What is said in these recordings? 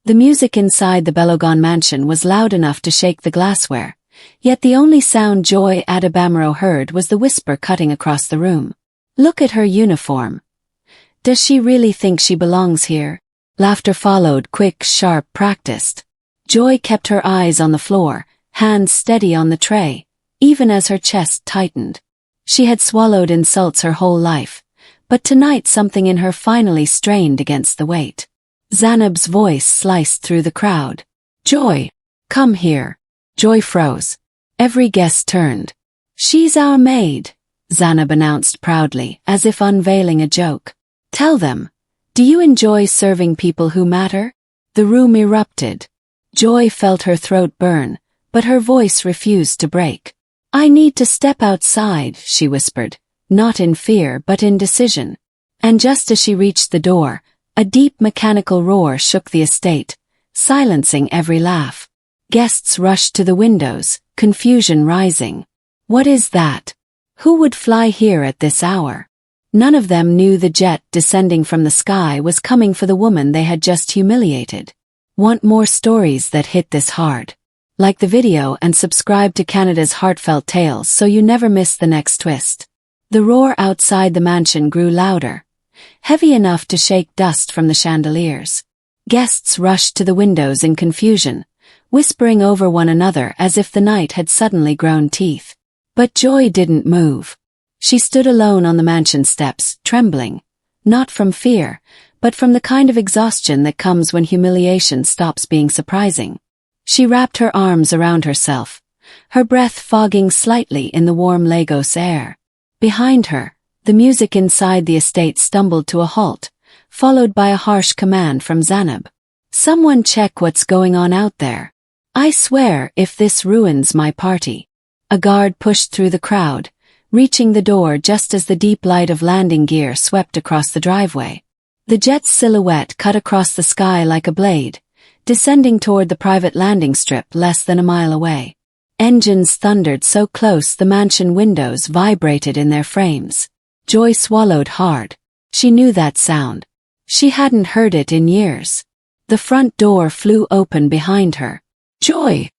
The music inside the Belogon mansion was loud enough to shake the glassware, yet the only sound Joy Adebamero heard was the whisper cutting across the room. "Look at her uniform. Does she really think she belongs here?" Laughter followed, quick, sharp, practiced. Joy kept her eyes on the floor, hands steady on the tray, even as her chest tightened. She had swallowed insults her whole life, but tonight something in her finally strained against the weight. Zanab's voice sliced through the crowd. "Joy, come here." Joy froze. Every guest turned. "She's our maid," Zanab announced proudly, as if unveiling a joke. "Tell them, do you enjoy serving people who matter?" The room erupted. Joy felt her throat burn, but her voice refused to break. "I need to step outside," she whispered, not in fear but in decision. And just as she reached the door, a deep mechanical roar shook the estate, silencing every laugh. Guests rushed to the windows, confusion rising. "What is that? Who would fly here at this hour?" None of them knew the jet descending from the sky was coming for the woman they had just humiliated. Want more stories that hit this hard? Like the video and subscribe to Canada's Heartfelt Tales so you never miss the next twist. The roar outside the mansion grew louder, heavy enough to shake dust from the chandeliers. Guests rushed to the windows in confusion, whispering over one another as if the night had suddenly grown teeth. But Joy didn't move. She stood alone on the mansion steps, trembling, not from fear, but from the kind of exhaustion that comes when humiliation stops being surprising. She wrapped her arms around herself, her breath fogging slightly in the warm Lagos air. Behind her, the music inside the estate stumbled to a halt, followed by a harsh command from Zanab. "Someone check what's going on out there. I swear if this ruins my party." A guard pushed through the crowd, reaching the door just as the deep light of landing gear swept across the driveway. The jet's silhouette cut across the sky like a blade, descending toward the private landing strip less than a mile away. Engines thundered so close the mansion windows vibrated in their frames. Joy swallowed hard. She knew that sound. She hadn't heard it in years. The front door flew open behind her. "Joy!"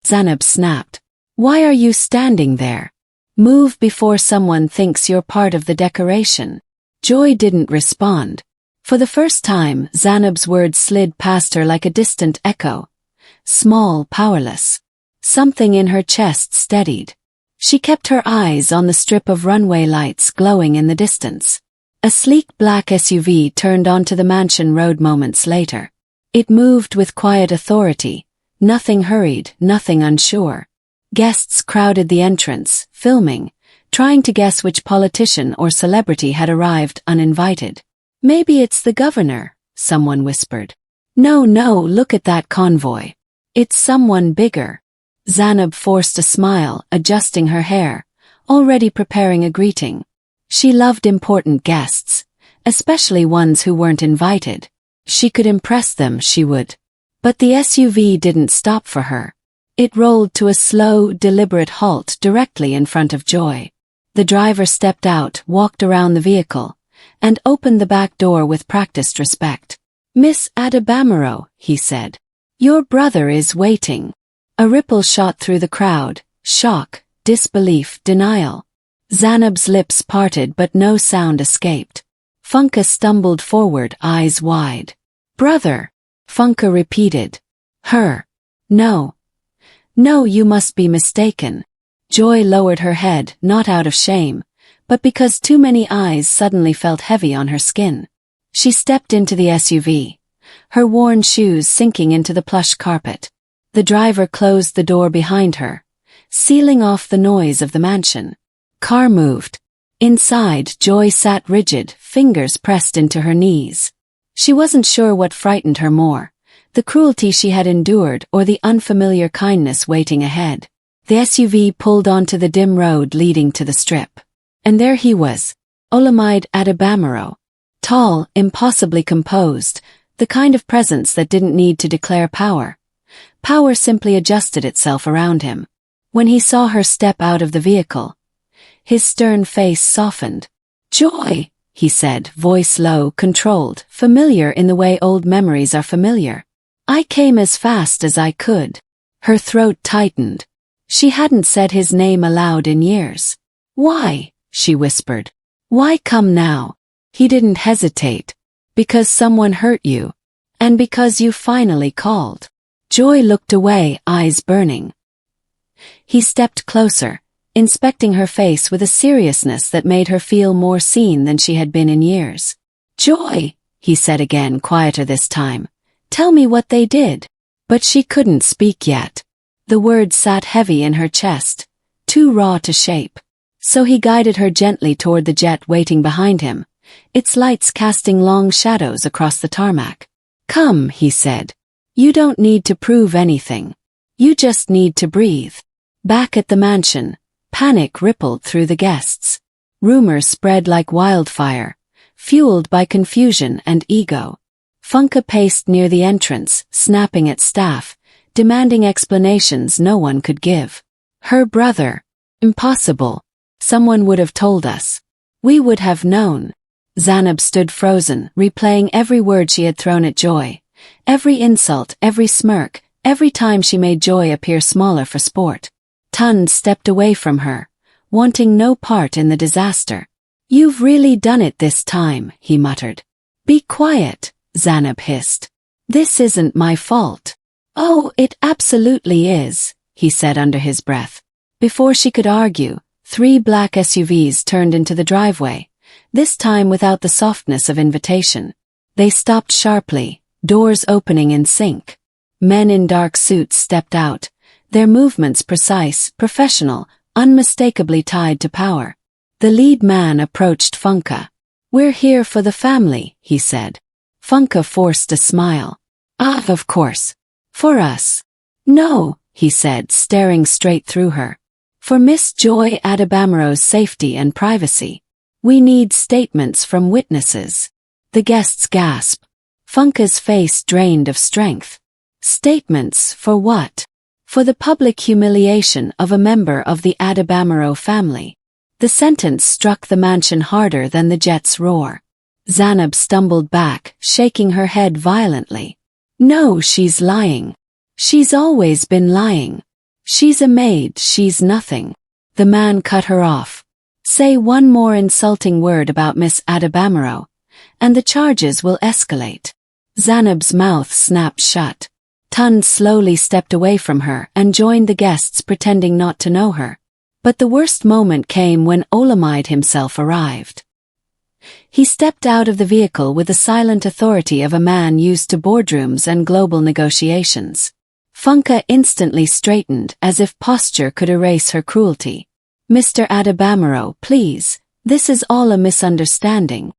Zanab snapped. "Why are you standing there? Move before someone thinks you're part of the decoration." Joy didn't respond. For the first time, Zanab's words slid past her like a distant echo. Small, powerless. Something in her chest steadied. She kept her eyes on the strip of runway lights glowing in the distance. A sleek black SUV turned onto the mansion road moments later. It moved with quiet authority, nothing hurried, nothing unsure. Guests crowded the entrance, filming, trying to guess which politician or celebrity had arrived uninvited. "Maybe it's the governor," someone whispered. No, look at that convoy. It's someone bigger." Zanab forced a smile, adjusting her hair, already preparing a greeting. She loved important guests, especially ones who weren't invited. She could impress them, she would. But the SUV didn't stop for her. It rolled to a slow, deliberate halt directly in front of Joy. The driver stepped out, walked around the vehicle, and opened the back door with practiced respect. "Miss Adebamero," he said. "Your brother is waiting." A ripple shot through the crowd, shock, disbelief, denial. Zanab's lips parted but no sound escaped. Funka stumbled forward, eyes wide. "Brother," Funka repeated. "Her. No. No, you must be mistaken." Joy lowered her head, not out of shame, but because too many eyes suddenly felt heavy on her skin. She stepped into the SUV, her worn shoes sinking into the plush carpet. The driver closed the door behind her, sealing off the noise of the mansion. Car moved. Inside, Joy sat rigid, fingers pressed into her knees. She wasn't sure what frightened her more, the cruelty she had endured or the unfamiliar kindness waiting ahead. The SUV pulled onto the dim road leading to the strip. And there he was, Maid Adebamero. Tall, impossibly composed, the kind of presence that didn't need to declare power. Power simply adjusted itself around him. When he saw her step out of the vehicle, his stern face softened. "Joy," he said, voice low, controlled, familiar in the way old memories are familiar. I came as fast as I could. Her throat tightened. She hadn't said his name aloud in years. Why? She whispered. Why come now? He didn't hesitate. Because someone hurt you. And because you finally called. Joy looked away, eyes burning. He stepped closer, inspecting her face with a seriousness that made her feel more seen than she had been in years. Joy, he said again, quieter this time. Tell me what they did. But she couldn't speak yet. The words sat heavy in her chest, too raw to shape. So he guided her gently toward the jet waiting behind him, its lights casting long shadows across the tarmac. Come, he said. You don't need to prove anything. You just need to breathe. Back at the mansion, panic rippled through the guests. Rumors spread like wildfire, fueled by confusion and ego. Funka paced near the entrance, snapping at staff, demanding explanations no one could give. Her brother. Impossible. Someone would have told us. We would have known. Zanab stood frozen, replaying every word she had thrown at Joy. Every insult, every smirk, every time she made Joy appear smaller for sport. Tund stepped away from her, wanting no part in the disaster. You've really done it this time, he muttered. Be quiet, Zanab hissed. This isn't my fault. Oh, it absolutely is, he said under his breath. Before she could argue, 3 black SUVs turned into the driveway, this time without the softness of invitation. They stopped sharply, doors opening in sync. Men in dark suits stepped out, their movements precise, professional, unmistakably tied to power. The lead man approached Funka. We're here for the family, he said. Funka forced a smile. Ah, of course. For us. No, he said, staring straight through her. For Miss Joy Adebamiro's safety and privacy. We need statements from witnesses. The guests gasped. Funka's face drained of strength. Statements for what? For the public humiliation of a member of the Adebamiro family. The sentence struck the mansion harder than the jet's roar. Zanab stumbled back, shaking her head violently. No, she's lying. She's always been lying. She's a maid, she's nothing. The man cut her off. Say one more insulting word about Miss Adebamiro, and the charges will escalate. Zanab's mouth snapped shut. Tund slowly stepped away from her and joined the guests, pretending not to know her. But the worst moment came when Olamide himself arrived. He stepped out of the vehicle with the silent authority of a man used to boardrooms and global negotiations. Funka instantly straightened as if posture could erase her cruelty. Mr. Adebamiro, please, this is all a misunderstanding.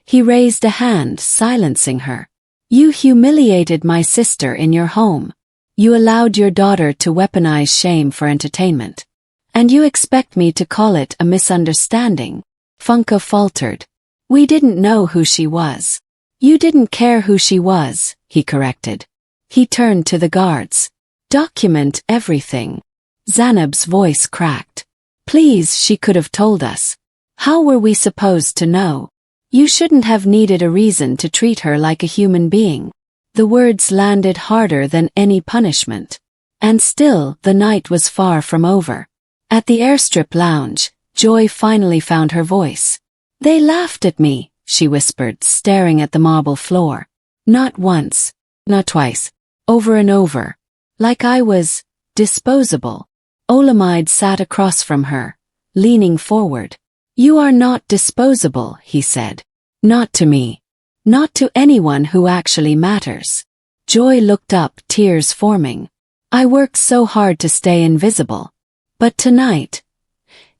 He raised a hand, silencing her. You humiliated my sister in your home. You allowed your daughter to weaponize shame for entertainment. And you expect me to call it a misunderstanding? Funka faltered. We didn't know who she was. You didn't care who she was, he corrected. He turned to the guards. Document everything. Zanab's voice cracked. Please, she could have told us. How were we supposed to know? You shouldn't have needed a reason to treat her like a human being. The words landed harder than any punishment. And still, the night was far from over. At the airstrip lounge, Joy finally found her voice. They laughed at me, she whispered, staring at the marble floor. Not once, not twice, over and over. Like I was disposable. Olamide sat across from her, leaning forward. You are not disposable, he said. Not to me. Not to anyone who actually matters. Joy looked up, tears forming. I worked so hard to stay invisible. But tonight,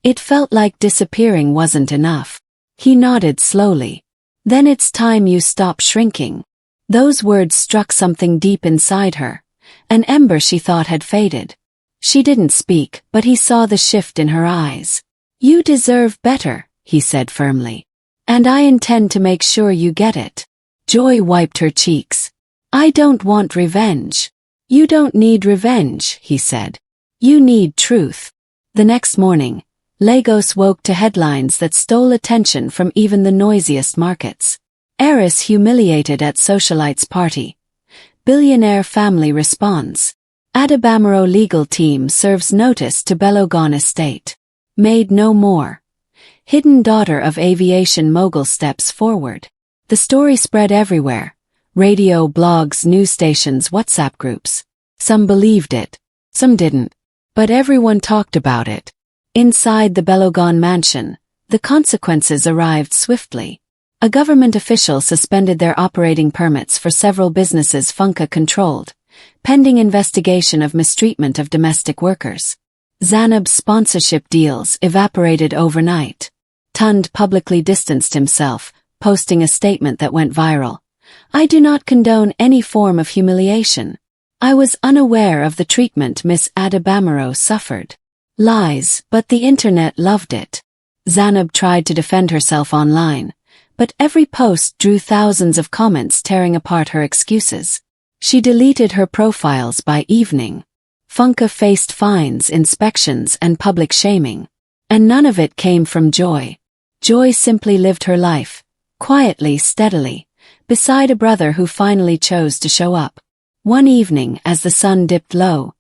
it felt like disappearing wasn't enough. He nodded slowly. Then it's time you stop shrinking. Those words struck something deep inside her, an ember she thought had faded. She didn't speak, but he saw the shift in her eyes. You deserve better, he said firmly. And I intend to make sure you get it. Joy wiped her cheeks. I don't want revenge. You don't need revenge, he said. You need truth. The next morning, Lagos woke to headlines that stole attention from even the noisiest markets. Heiress humiliated at socialite's party. Billionaire family responds. Adabamaro legal team serves notice to Belogan estate. Made no more. Hidden daughter of aviation mogul steps forward. The story spread everywhere. Radio, blogs, news stations, WhatsApp groups. Some believed it. Some didn't. But everyone talked about it. Inside the Belogan mansion, the consequences arrived swiftly. A government official suspended their operating permits for several businesses Funka controlled, pending investigation of mistreatment of domestic workers. Zanab's sponsorship deals evaporated overnight. Tund publicly distanced himself, posting a statement that went viral. I do not condone any form of humiliation. I was unaware of the treatment Miss Adabamaro suffered. Lies, but the internet loved it. Zanab tried to defend herself online, but every post drew thousands of comments tearing apart her excuses. She deleted her profiles by evening. Funka faced fines, inspections, and public shaming. And none of it came from Joy. Joy simply lived her life, quietly, steadily, beside a brother who finally chose to show up. One evening, as the sun dipped low,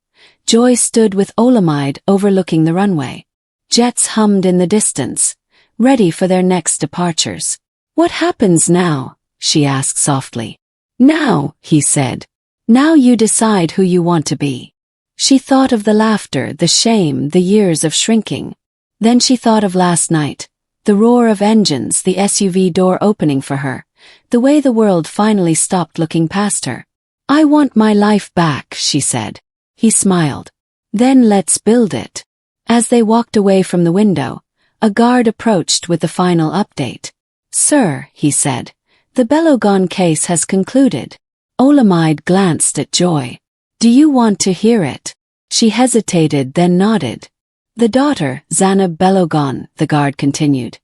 Joy stood with Olamide overlooking the runway. Jets hummed in the distance, ready for their next departures. What happens now? She asked softly. Now, he said. Now you decide who you want to be. She thought of the laughter, the shame, the years of shrinking. Then she thought of last night, the roar of engines, the SUV door opening for her, the way the world finally stopped looking past her. I want my life back, she said. He smiled. Then let's build it. As they walked away from the window, a guard approached with the final update. Sir, he said, the Belogan case has concluded. Olamide glanced at Joy. Do you want to hear it? She hesitated, then nodded. The daughter, Zanab Belogan, the guard continued,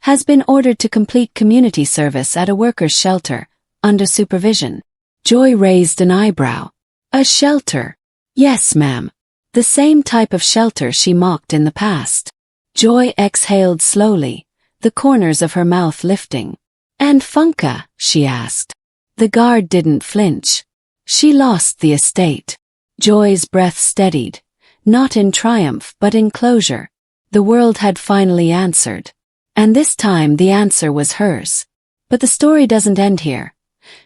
has been ordered to complete community service at a workers' shelter, under supervision. Joy raised an eyebrow. A shelter? Yes, ma'am. The same type of shelter she mocked in the past. Joy exhaled slowly, the corners of her mouth lifting. And Funka? She asked. The guard didn't flinch. She lost the estate. Joy's breath steadied, not in triumph but in closure. The world had finally answered. And this time the answer was hers. But the story doesn't end here.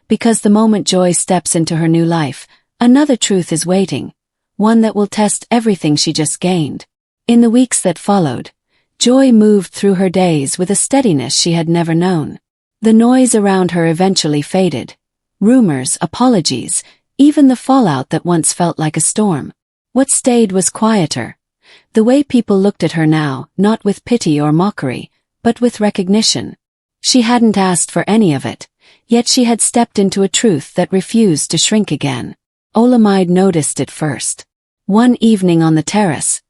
Because the moment Joy steps into her new life, another truth is waiting, one that will test everything she just gained. In the weeks that followed, Joy moved through her days with a steadiness she had never known. The noise around her eventually faded. Rumors, apologies, even the fallout that once felt like a storm. What stayed was quieter. The way people looked at her now, not with pity or mockery, but with recognition. She hadn't asked for any of it, yet she had stepped into a truth that refused to shrink again. Olamide noticed it first. One evening on the terrace,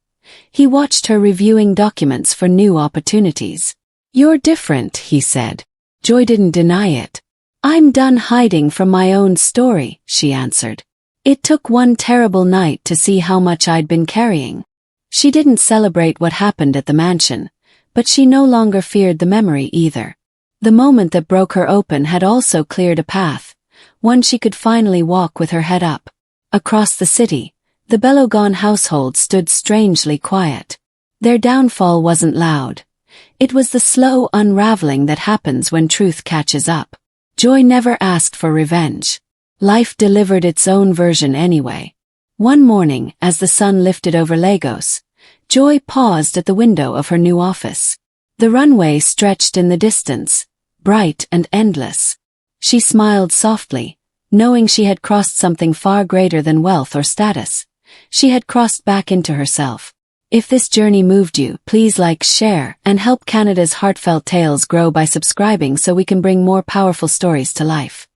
he watched her reviewing documents for new opportunities. You're different, he said. Joy didn't deny it. I'm done hiding from my own story, she answered. It took one terrible night to see how much I'd been carrying. She didn't celebrate what happened at the mansion, but she no longer feared the memory either. The moment that broke her open had also cleared a path, one she could finally walk with her head up. Across the city, the Belogan household stood strangely quiet. Their downfall wasn't loud. It was the slow unraveling that happens when truth catches up. Joy never asked for revenge. Life delivered its own version anyway. One morning, as the sun lifted over Lagos, Joy paused at the window of her new office. The runway stretched in the distance, bright and endless. She smiled softly, knowing she had crossed something far greater than wealth or status. She had crossed back into herself. If this journey moved you, please like, share, and help Canada's Heartfelt Tales grow by subscribing so we can bring more powerful stories to life.